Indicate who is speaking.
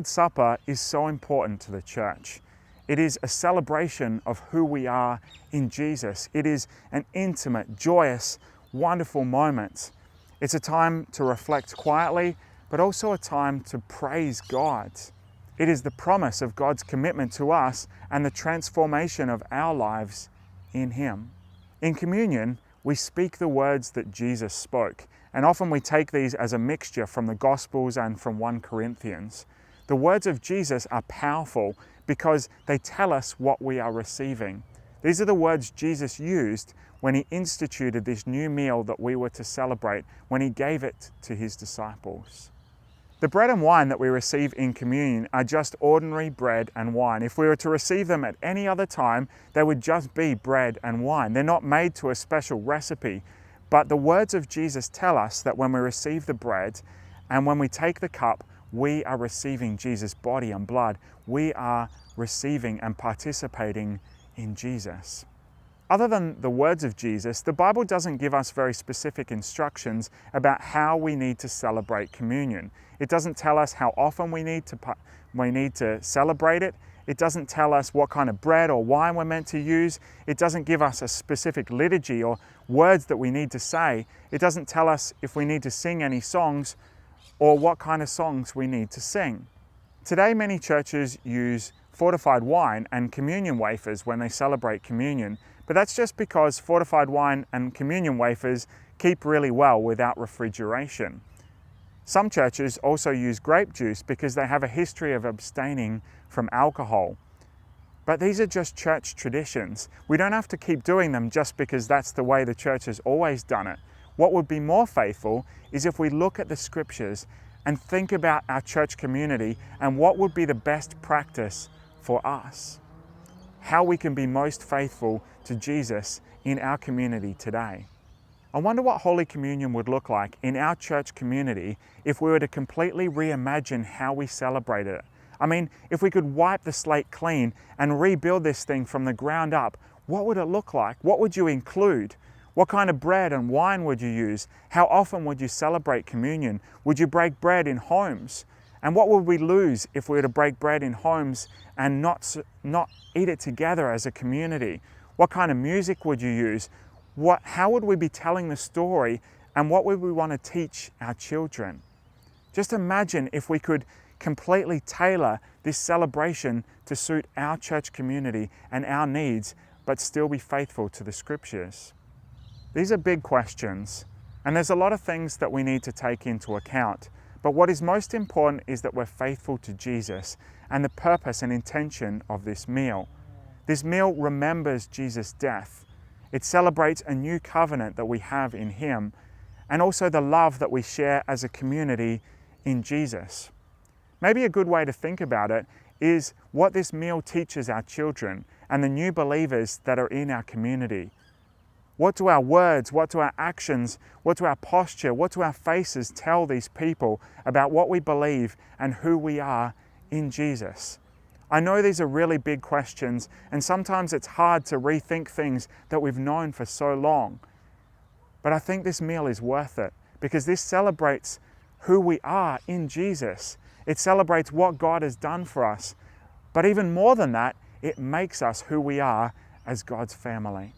Speaker 1: Lord's Supper is so important to the church. It is a celebration of who we are in Jesus. It is an intimate, joyous, wonderful moment. It's a time to reflect quietly, but also a time to praise God. It is the promise of God's commitment to us and the transformation of our lives in Him. In communion, we speak the words that Jesus spoke, and often we take these as a mixture from the Gospels and from 1 Corinthians. The words of Jesus are powerful because they tell us what we are receiving. These are the words Jesus used when He instituted this new meal that we were to celebrate, when He gave it to His disciples. The bread and wine that we receive in communion are just ordinary bread and wine. If we were to receive them at any other time, they would just be bread and wine. They're not made to a special recipe. But the words of Jesus tell us that when we receive the bread and when we take the cup, we are receiving Jesus' body and blood. We are receiving and participating in Jesus. Other than the words of Jesus, the Bible doesn't give us very specific instructions about how we need to celebrate communion. It doesn't tell us how often we need to celebrate it. It doesn't tell us what kind of bread or wine we're meant to use. It doesn't give us a specific liturgy or words that we need to say. It doesn't tell us if we need to sing any songs or what kind of songs we need to sing. Today, many churches use fortified wine and communion wafers when they celebrate communion, but that's just because fortified wine and communion wafers keep really well without refrigeration. Some churches also use grape juice because they have a history of abstaining from alcohol. But these are just church traditions. We don't have to keep doing them just because that's the way the church has always done it. What would be more faithful is if we look at the scriptures and think about our church community and what would be the best practice for us. How we can be most faithful to Jesus in our community today. I wonder what Holy Communion would look like in our church community if we were to completely reimagine how we celebrate it. I mean, if we could wipe the slate clean and rebuild this thing from the ground up, what would it look like? What would you include? What kind of bread and wine would you use? How often would you celebrate communion? Would you break bread in homes? And what would we lose if we were to break bread in homes and not eat it together as a community? What kind of music would you use? How would we be telling the story, and what would we want to teach our children? Just imagine if we could completely tailor this celebration to suit our church community and our needs, but still be faithful to the scriptures. These are big questions, and there's a lot of things that we need to take into account. But what is most important is that we're faithful to Jesus and the purpose and intention of this meal. This meal remembers Jesus' death. It celebrates a new covenant that we have in Him, and also the love that we share as a community in Jesus. Maybe a good way to think about it is what this meal teaches our children and the new believers that are in our community. What do our words, what do our actions, what do our posture, what do our faces tell these people about what we believe and who we are in Jesus? I know these are really big questions, and sometimes it's hard to rethink things that we've known for so long. But I think this meal is worth it because this celebrates who we are in Jesus. It celebrates what God has done for us. But even more than that, it makes us who we are as God's family.